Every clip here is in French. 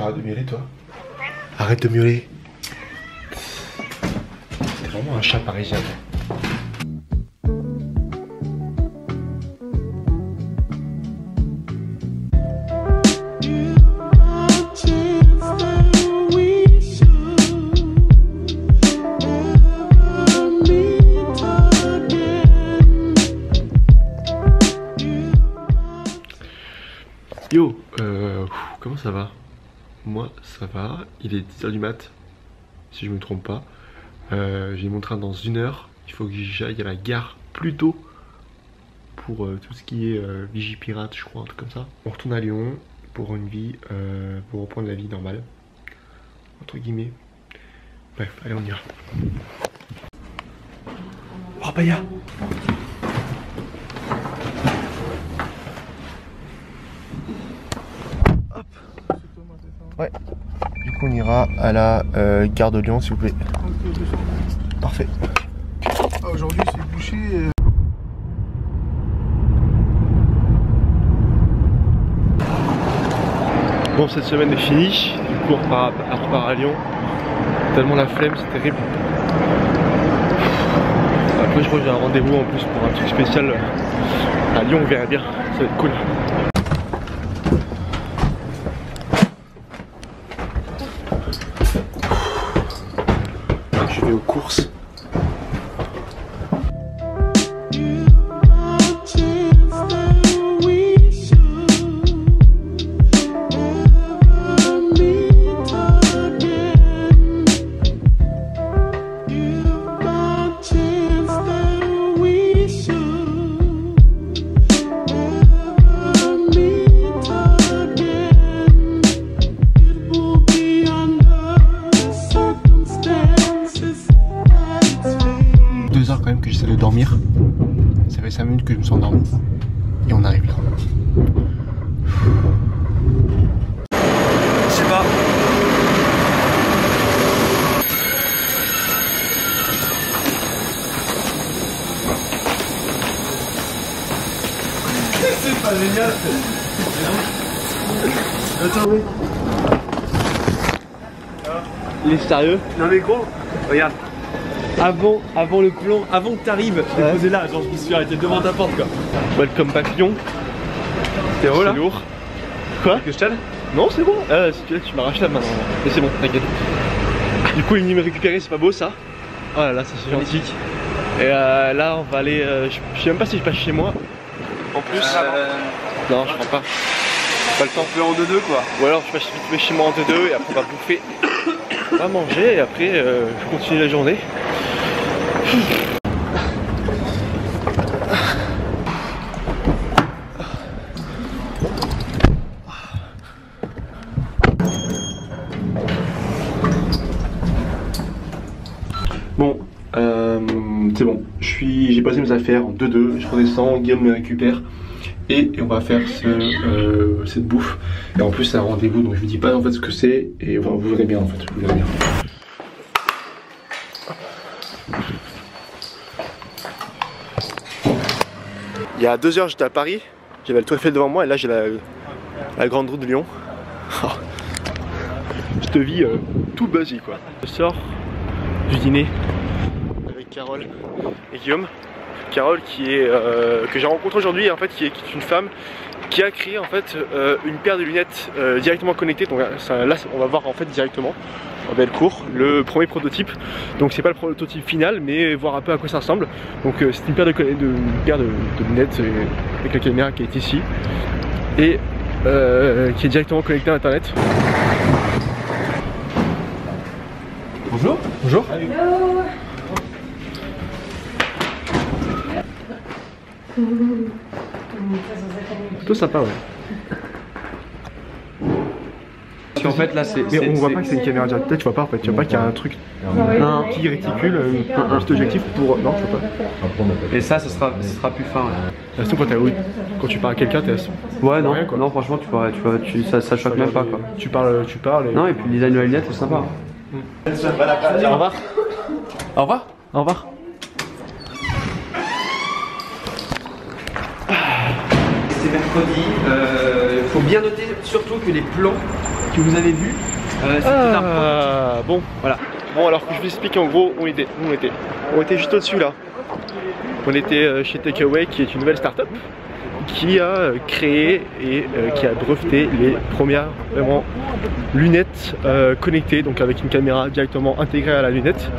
Arrête de miauler, toi. Arrête de miauler. C'est vraiment un chat parisien. Yo, comment ça va? Moi ça va, il est 10h du mat, si je me trompe pas. J'ai mon train dans 1 heure, il faut que j'aille à la gare plus tôt pour tout ce qui est Vigipirate, je crois, un truc comme ça. On retourne à Lyon pour une vie, pour reprendre la vie normale, entre guillemets. Bref, allez on y va. Oh Baya. Ouais. Du coup on ira à la gare de Lyon s'il vous plaît. Parfait. Aujourd'hui c'est bouché. Bon, cette semaine est finie. Du coup on repart à Lyon. Tellement la flemme, c'est terrible. Après je crois que j'ai un rendez-vous en plus pour un truc spécial à Lyon, on verra bien. Ça va être cool. Je vais aux courses. Quand même que j'essaie de dormir. Ça fait 5 minutes que je me suis endormi. Et on arrive là. Je sais pas. C'est pas génial. Attends, oui. Il est sérieux? Non mais gros, regarde. Avant le plan, avant que t'arrives, je l'ai posé là, genre je me suis arrêté devant ta porte quoi. Welcome papillon. C'est là. C'est lourd. Quoi? Que je t'aide? Non c'est bon, si tu veux tu m'as racheté maintenant. Mais c'est bon, t'inquiète. Du coup il est venu me récupérer, c'est pas beau ça? Oh là là, ça c'est gentil. Et là on va aller, je sais même pas si je passe chez moi. En plus, non je crois pas. Pas le temps. On fait en 2-2 quoi. Ou alors je passe vite fait chez moi en 2-2 et après on va bouffer. On va manger et après je continue la journée. Bon, c'est bon. J'ai passé mes affaires en 2-2. Je redescends, Guillaume me récupère et on va faire cette bouffe. Et en plus c'est un rendez-vous donc je vous dis pas en fait ce que c'est et vous verrez bien en fait. Vous verrez bien. Il y a 2 heures j'étais à Paris, j'avais le Tour Eiffel devant moi et là j'ai la grande route de Lyon. Je te vis tout buzzé quoi. Je sors du dîner avec Carole et Guillaume. Carole qui est que j'ai rencontré aujourd'hui en fait qui est une femme qui a créé en fait une paire de lunettes directement connectées. Donc là on va voir en fait directement en belle cour le premier prototype. Donc c'est pas le prototype final mais voir un peu à quoi ça ressemble. Donc c'est une paire de lunettes avec la caméra qui est ici et qui est directement connectée à internet. Bonjour. Bonjour. Hello. Plutôt sympa ouais. Parce qu'en fait là c'est... Mais on voit pas que c'est une caméra directe, tu vois pas en fait, tu vois pas qu'il y a un truc qui réticule, un petit objectif pour... Non, tu vois pas. Et ça sera plus fin. Ouais. Façon, quand tu parles à quelqu'un, t'es assis. Ouais non, non franchement ça choque même pas quoi. Tu parles et... Non et puis le design de la lunette c'est sympa. Au revoir. Au revoir. Au revoir. C'est mercredi, il faut bien noter surtout que les plans que vous avez vu. Bon, voilà. Bon, alors que je vous explique en gros où on était juste au-dessus là. On était chez Takeaway, qui est une nouvelle start-up qui a créé et qui a breveté les premières vraiment lunettes connectées, donc avec une caméra directement intégrée à la lunette.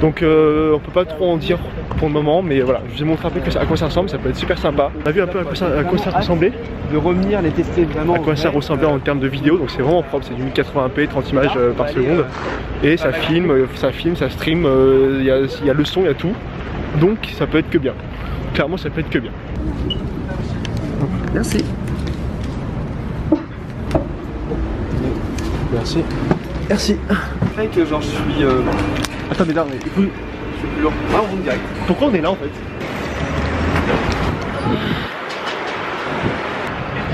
Donc on peut pas trop en dire pour le moment, mais voilà, je vous ai montré un peu à quoi ça ressemble, ça peut être super sympa. On a vu un peu à quoi ça ressemblait, de revenir les tester vraiment. À quoi ça ressemblait en termes de vidéo, donc c'est vraiment propre, c'est du 1080p, 30 images par seconde, et ça filme, ça stream, il y a le son, il y a tout, donc ça peut être que bien. Clairement, ça peut être que bien. Merci. Merci. Merci. C'est que genre je suis. Attends, mais là, écoute, je suis plus lourd. Ah, on direct. Pourquoi on est là en fait?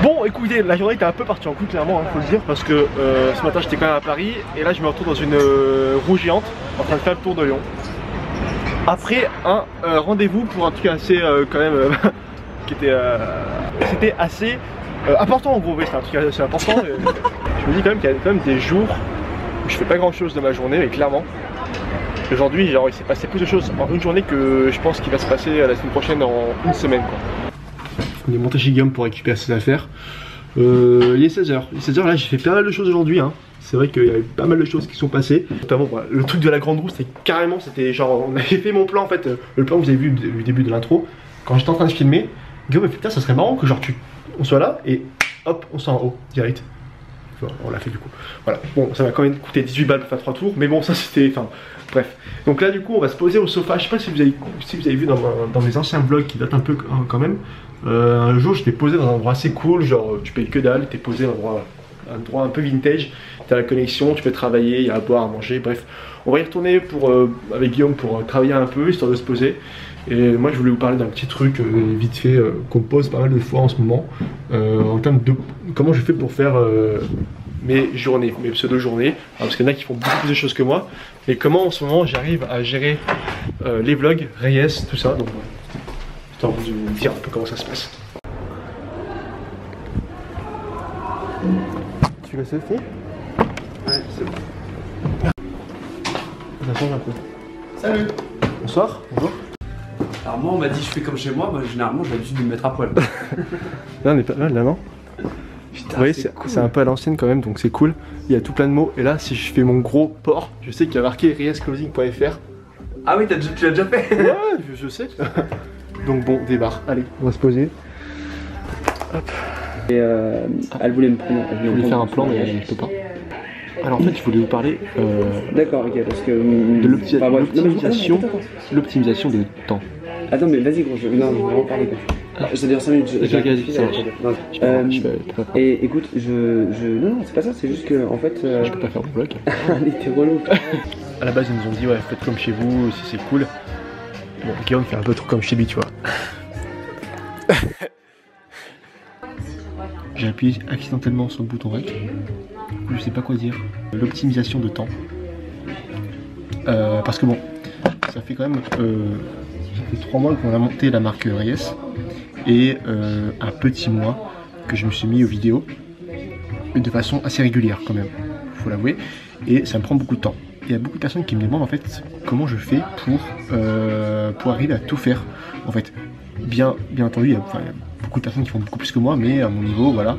Bon, écoutez, la journée était un peu partie en couille, clairement, faut le dire, parce que ce matin j'étais quand même à Paris et là je me retrouve dans une roue géante en train de faire le tour de Lyon. Après un rendez-vous pour un truc assez quand même qui était c'était assez important en gros, oui, c'était un truc assez important. Je me dis quand même qu'il y a quand même des jours où je fais pas grand chose de ma journée, mais clairement aujourd'hui genre il s'est passé plus de choses en une journée que je pense qu'il va se passer la semaine prochaine en une semaine quoi. On est monté chez Guillaume pour récupérer ses affaires. Il est 16h. Il est 16h, là j'ai fait pas mal de choses aujourd'hui hein. C'est vrai qu'il y avait pas mal de choses qui sont passées. Notamment voilà, le truc de la grande roue, c'était carrément, c'était genre on avait fait mon plan en fait, le plan que vous avez vu au début de l'intro. Quand j'étais en train de filmer, Guillaume m'a fait putain ça serait marrant que genre on soit là et hop on soit en haut direct. Enfin, on l'a fait du coup. Voilà. Bon ça m'a quand même coûté 18 balles pour faire 3 tours, mais bon ça c'était. Enfin bref. Donc là du coup on va se poser au sofa. Je sais pas si vous avez vu dans mes anciens vlogs qui datent un peu quand même. Un jour j'étais posé dans un endroit assez cool, genre tu payes que dalle, t'es posé dans un endroit un peu vintage, t'as la connexion, tu peux travailler, il y a à boire, à manger, bref. On va y retourner avec Guillaume pour travailler un peu, histoire de se poser. Et moi je voulais vous parler d'un petit truc vite fait qu'on pose pas mal de fois en ce moment, en termes de comment je fais pour faire mes journées, mes pseudo-journées, parce qu'il y en a qui font beaucoup plus de choses que moi, et comment en ce moment j'arrive à gérer les vlogs, Reyes, tout ça. Donc histoire de vous dire un peu comment ça se passe. Tu veux Sophie? Ouais, c'est bon. Ça change un peu. Salut. Bonsoir. Bonjour. Alors moi on m'a dit je fais comme chez moi, généralement j'ai l'habitude de me mettre à poil. Là on est pas mal là non? Putain, vous voyez c'est cool. C'est un peu à l'ancienne quand même donc c'est cool. Il y a tout plein de mots et là si je fais mon gros port, je sais qu'il y a marqué reyesclothing.fr. Ah oui tu l'as déjà fait. Ouais je sais. Donc bon débarre, allez on va se poser. Hop. Et elle voulait me prendre. Je voulais faire un plan mais elle ne peut pas. Alors en fait je voulais vous parler D'accord ok parce que de l'optimisation de temps. Attends mais vas-y gros, non on va en parler quoi. Ça dure 5 minutes. Et écoute, non, c'est pas ça, c'est juste que en fait. Je peux pas faire mon vlog. Allez, t'es relou. À la base, ils nous ont dit, ouais, faites comme chez vous, si c'est cool. Bon, Guillaume fait un peu trop comme chez lui, tu vois. J'ai appuyé accidentellement sur le bouton REC. Je sais pas quoi dire. L'optimisation de temps. Parce que bon, ça fait quand même. Ça fait 3 mois qu'on a monté la marque Reyes. Et un petit mois que je me suis mis aux vidéos de façon assez régulière quand même, faut l'avouer, et ça me prend beaucoup de temps. Il y a beaucoup de personnes qui me demandent en fait comment je fais pour arriver à tout faire en fait. Bien entendu, il y a beaucoup de personnes qui font beaucoup plus que moi, mais à mon niveau, voilà,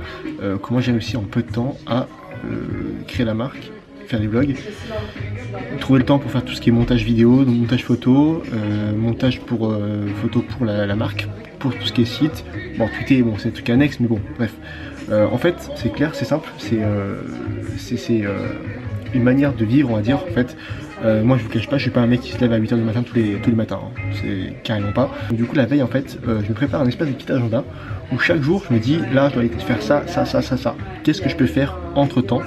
comment j'ai réussi en peu de temps à créer la marque, faire des vlogs, trouver le temps pour faire tout ce qui est montage vidéo, donc montage photo, montage pour photo pour la marque, pour tout ce qui est site, bon tweeter, bon c'est des trucs annexes mais bon bref. En fait c'est clair, c'est simple, c'est une manière de vivre on va dire en fait. Moi je vous cache pas, je suis pas un mec qui se lève à 8h du matin tous les matins, hein. C'est carrément pas. Donc, du coup la veille en fait je me prépare un espèce de petit agenda où chaque jour je me dis là je dois aller faire ça. Qu'est-ce que je peux faire entre temps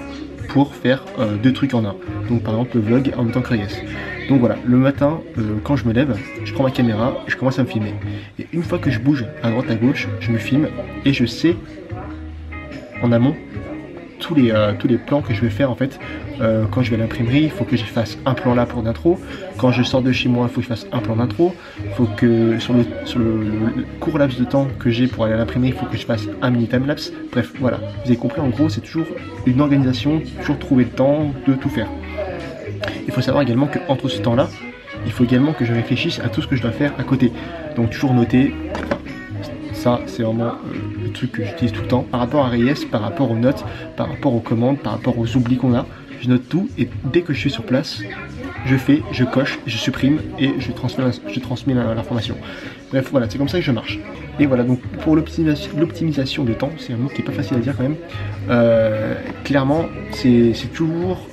pour faire 2 trucs en un. Donc par exemple le vlog en même temps que Reyes. Donc voilà, le matin, quand je me lève, je prends ma caméra et je commence à me filmer. Et une fois que je bouge à droite à gauche, je me filme et je sais en amont tous les plans que je vais faire en fait. Quand je vais à l'imprimerie, il faut que je fasse un plan là pour d'intro. Quand je sors de chez moi, il faut que je fasse un plan d'intro. Il faut que sur le court laps de temps que j'ai pour aller à l'imprimerie, il faut que je fasse un mini timelapse. Bref, voilà, vous avez compris, en gros c'est toujours une organisation, toujours trouver le temps de tout faire. Il faut savoir également qu'entre ce temps là, il faut également que je réfléchisse à tout ce que je dois faire à côté. Donc toujours noter, ça c'est vraiment le truc que j'utilise tout le temps. Par rapport à Reyes, par rapport aux notes, par rapport aux commandes, par rapport aux oublis qu'on a, je note tout et dès que je suis sur place, je fais, je coche, je supprime et je transmets l'information. Bref, voilà, c'est comme ça que je marche. Et voilà, donc pour l'optimisation de temps, c'est un mot qui n'est pas facile à dire quand même. Clairement, c'est toujours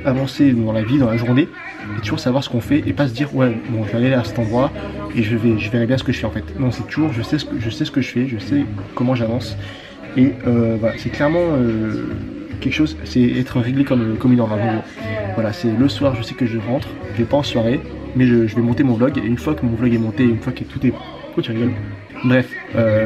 avancer dans la vie, dans la journée, et toujours savoir ce qu'on fait et pas se dire ouais bon je vais aller à cet endroit et je verrai bien ce que je fais en fait. Non, c'est toujours je sais ce que je fais, je sais comment j'avance et voilà, c'est clairement quelque chose, c'est être réglé comme une heure avant. Voilà, c'est le soir, je sais que je rentre, je vais pas en soirée, mais je vais monter mon vlog et une fois que mon vlog est monté, une fois que tout est... Oh tu rigoles. Bref,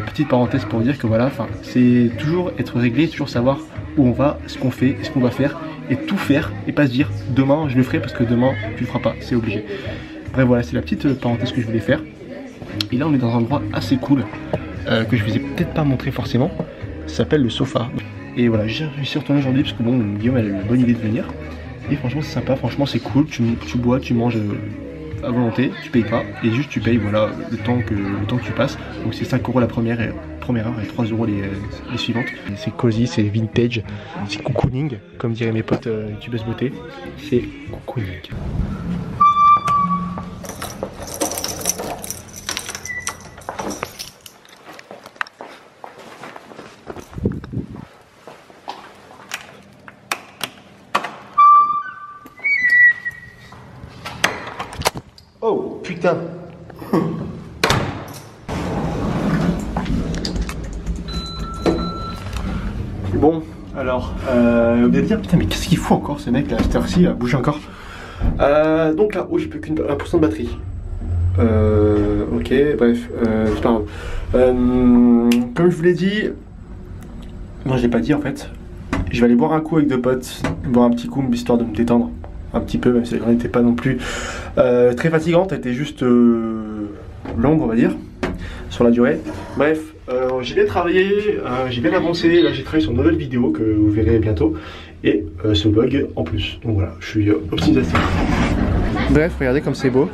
petite parenthèse pour dire que voilà, enfin c'est toujours être réglé, toujours savoir où on va, ce qu'on fait, ce qu'on va faire et tout faire et pas se dire demain je le ferai parce que demain tu le feras pas, c'est obligé. Bref voilà, c'est la petite parenthèse que je voulais faire. Et là on est dans un endroit assez cool que je vous ai peut-être pas montré forcément, ça s'appelle le sofa. Et voilà, j'y suis retourné aujourd'hui parce que bon, Guillaume a eu la bonne idée de venir. Et franchement c'est sympa, franchement c'est cool, tu bois, tu manges à volonté, tu payes pas et juste tu payes voilà le temps que tu passes. Donc c'est 5 € la première heure et 3 € les suivantes. C'est cosy, c'est vintage, c'est cocooning, comme diraient mes potes du Buzz Beauté, c'est cocooning. Oh putain. Bon, alors, vous allez dire, putain mais qu'est-ce qu'il faut encore ce mec là, à cette heure-ci, à bouger encore. Donc là, oh j'ai plus qu'une 1% de batterie. Ok, bref, c'est pas grave. Comme je vous l'ai dit, non je l'ai pas dit en fait, je vais aller boire un coup avec deux potes, boire un petit coup histoire de me détendre. Un petit peu, même si la journée n'était pas non plus très fatigante, elle était juste longue on va dire, sur la durée. Bref, j'ai bien travaillé, j'ai bien avancé, là j'ai travaillé sur une nouvelle vidéo que vous verrez bientôt, et ce vlog en plus, donc voilà, je suis optimisé. Bref, regardez comme c'est beau.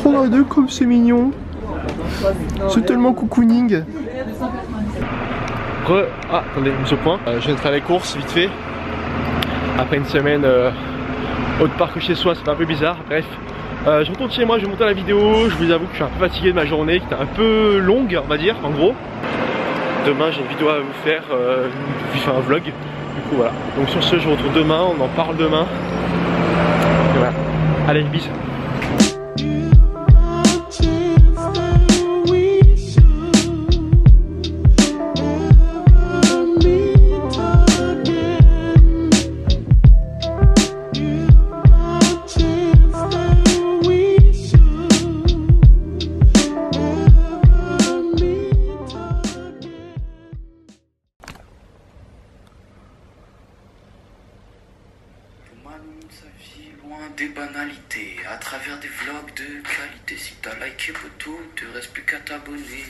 Regardez comme c'est mignon. C'est tellement cocooning. Ah, attendez, je me suis au point. Je viens de faire les courses vite fait. Après une semaine autre part que chez soi, c'est un peu bizarre. Bref, je retourne chez moi, je vais monter la vidéo. Je vous avoue que je suis un peu fatigué de ma journée, qui était un peu longue, on va dire, en gros. Demain, j'ai une vidéo à vous faire, un vlog. Du coup, voilà. Donc sur ce, je vous retrouve demain, on en parle demain. Et voilà. Allez, bisous. Sa vie loin des banalités, à travers des vlogs de qualité. Si t'as liké poteau, te reste plus qu'à t'abonner.